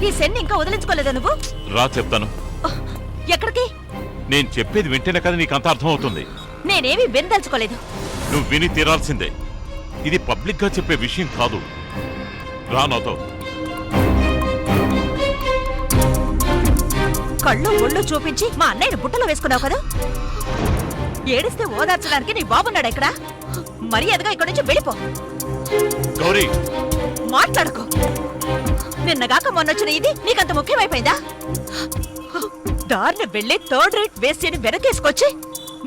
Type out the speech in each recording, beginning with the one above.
ఈ సెన్ ఇంకా వదిలించుకోలేదా నువ్వు? రా చెప్తాను. ఎక్కడికి? నేను చెప్పేది వింటేనే కదా నీకు అంత అర్థం అవుతుంది. నేనేమీ వినదలుచుకోలేదు. నువ్వు విని తీరాల్సిందే. ఇది పబ్లిక్ గా చెప్పే విషయం కాదు. రా నాతో. కళ్ళు ఒళ్ళు చూపించి మా అన్నయ్యని బుట్టలో వేసుకున్నావు కదా. ఏడిస్తే ఓదార్చడానికి నీ బాబున్నాడు ఇక్కడ. మర్యాదగా ఇక్కడి నుంచి వెళ్ళిపో. గౌరీ మాట్లాడుకో. నిన్నగాక మొన్నొచ్చిన ఇది నీకంత ముఖ్యమైపోయిందా? దారిని వెళ్ళి థర్డ్ రేట్ వేస్ట్ని వెనకేసుకొచ్చి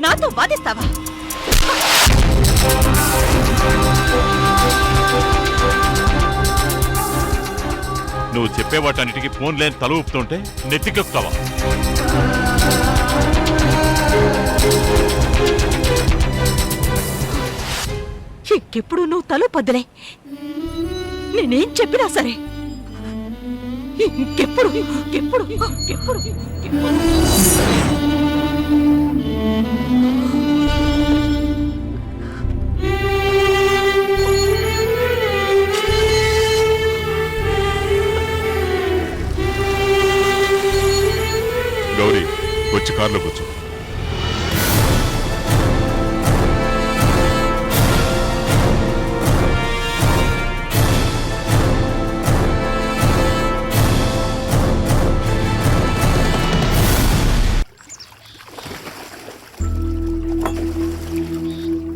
నాతో వాదిస్తావా? నువ్వు చెప్పే వాటన్నిటికీ ఫోన్ లేని తల ఊపుతుంటే నెత్తికెక్కుతావా? ఇంకెప్పుడు నువ్వు తలు పద్దులే. నేనేం చెప్పినా సరే ఇంకెప్పుడు ఎప్పుడు ఎప్పుడు గౌరీ వచ్చి కారులో కూర్చో.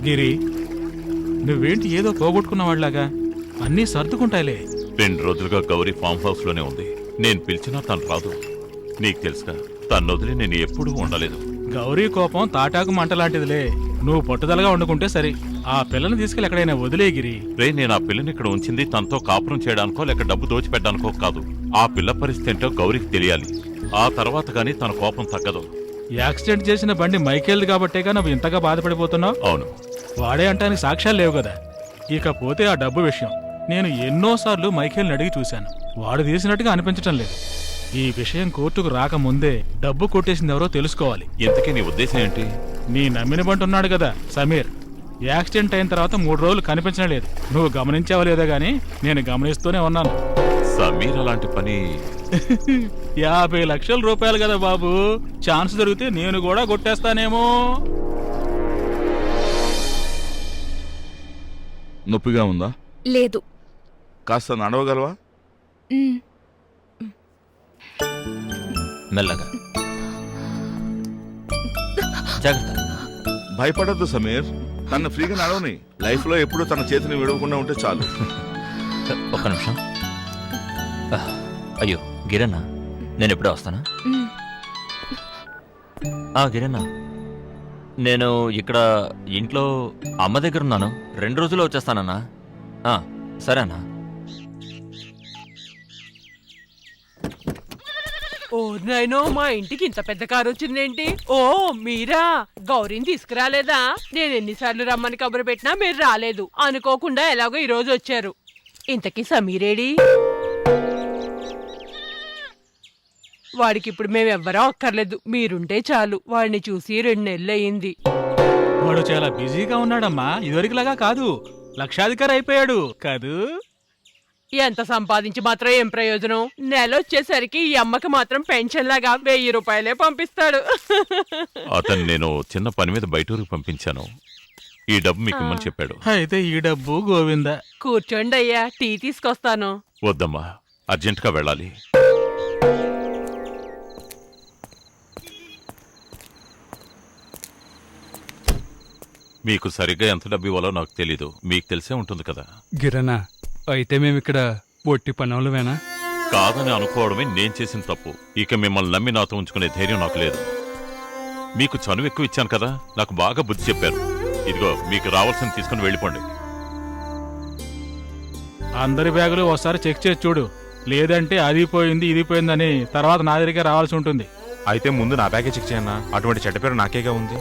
గిరి, నువ్వేంటి ఏదో పోగొట్టుకున్న వాళ్ళలాగా? అన్నీ సర్దుకుంటాయిలే. 2 రోజులుగా గౌరీ ఫామ్ హౌస్ లోనే ఉంది. నేను పిలిచినా తను రాదు. నీకు తెలుసుగా, తను వదిలి నేను ఎప్పుడూ ఉండలేదు. గౌరీ కోపం తాటాకు మంటలాంటిదిలే. నువ్వు పట్టుదలగా వండుకుంటే సరి. ఆ పిల్లని తీసుకెళ్ళి ఎక్కడైనా వదిలే గిరి. రే, నేను ఆ పిల్లని ఇక్కడ ఉంచింది తనతో కాపురం చేయడానికో లేక డబ్బు దోచిపెట్టడానికో కాదు. ఆ పిల్ల పరిస్థితి ఏంటో గౌరీకి తెలియాలి. ఆ తర్వాత గానీ తన కోపం తగ్గదు. యాక్సిడెంట్ చేసిన బండి మైకేల్ది కాబట్టేగా నువ్వు ఇంతగా బాధపడిపోతున్నావు. అవును, వాడే అంటానికి సాక్ష్యాలు లేవు కదా. ఇకపోతే ఆ డబ్బు విషయం నేను ఎన్నోసార్లు మైకేల్ని అడిగి చూశాను. వాడు తీసినట్టుగా అనిపించటం లేదు. ఈ విషయం కోర్టుకు రాకముందే డబ్బు కొట్టేసింది ఎవరో తెలుసుకోవాలి. ఇంతకీ నీ ఉద్దేశం ఏంటి? నీ నమ్మిన బంటి ఉన్నాడు కదా సమీర్, యాక్సిడెంట్ అయిన తర్వాత 3 రోజులు కనిపించడం లేదు. నువ్వు గమనించావా లేదో గానీ నేను గమనిస్తూనే ఉన్నాను. సమీర్ అలాంటి పని 50 లక్షల రూపాయలు కదా బాబు. ఛాన్స్ దొరికితే నేను కూడా కొట్టేస్తానేమో. నొప్పిగా ఉందా? లేదు. కాస్త నడవగలవా? మెల్లగా, జాగ్రత్త. భయపడద్దు సమీర్, తన ఫ్రీగా నడవని. లైఫ్ లో ఎప్పుడు తన చేతిని విడవకుండా ఉంటే చాలు. ఒక్క నిమిషం. అయ్యో గిరన్న, నేను ఎప్పుడే వస్తానా? గిరన్న, నేను ఇక్కడ ఇంట్లో అమ్మ దగ్గర ఉన్నాను. 2 రోజుల్లో వచ్చేస్తానన్నా. సరేనా? ఓ నాయనో, మా ఇంటికి ఇంత పెద్ద కారు వచ్చిందేంటి? ఓ మీరా? గౌరీని తీసుకురాలేదా? నేను ఎన్నిసార్లు రమ్మని కబురు పెట్టినా మీరు రాలేదు. అనుకోకుండా ఎలాగో ఈ రోజు వచ్చారు. ఇంతకీ సమీరేడి? వాడికి ఇప్పుడు మేమెవ్వరూ అక్కర్లేదు. మీరుంటే చాలు. వాడిని చూసి 2 నెలలు అయింది. వాడు చాలా బిజీగా ఉన్నాడమ్మా. ఇదివరకులాగా కాదు, లక్షాధికారి అయిపోయాడు కాదు. ఎంత సంపాదించి మాత్రం ఏం ప్రయోజనం? నెల వచ్చేసరికి ఈ అమ్మకి మాత్రం పెన్షన్ లాగా 1000 రూపాయలే పంపిస్తాడు. అతను నేను చిన్న పని మీద బయటూరికి పంపించాను. ఈ డబ్బు మీకు ఇమ్మని చెప్పాడు. అయితే ఈ డబ్బు గోవిందా. కూర్చోండి అయ్యా, టీ తీసుకొస్తాను. వద్దమ్మా, అర్జెంటుగా వెళ్ళాలి. మీకు సరిగ్గా ఎంత డబ్బు ఇవ్వాలో నాకు తెలీదు. మీకు తెలిసే ఉంటుంది కదా. గిరనా, అయితే మేమిక్కడ ఒట్టి పనులమేనా? కాదని అనుకోవడమే నేను చేసిన తప్పు. ఇక మిమ్మల్ని నమ్మి నాతో ఉంచుకునే ధైర్యం నాకు లేదు. మీకు చనువు ఎక్కువ ఇచ్చాను కదా, నాకు బాగా బుద్ధి చెప్పారు. ఇదిగో మీకు రావాల్సింది తీసుకుని వెళ్ళిపోండి. అందరి బ్యాగులు ఒకసారి చెక్ చేసి చూడు. లేదంటే అది పోయింది ఇది పోయిందని తర్వాత నా దగ్గరికి రావాల్సి ఉంటుంది. అయితే ముందు నా బ్యాగే చెక్ చేయన్నా. అటువంటి చెడ్డ పేరు నాకేగా ఉంది.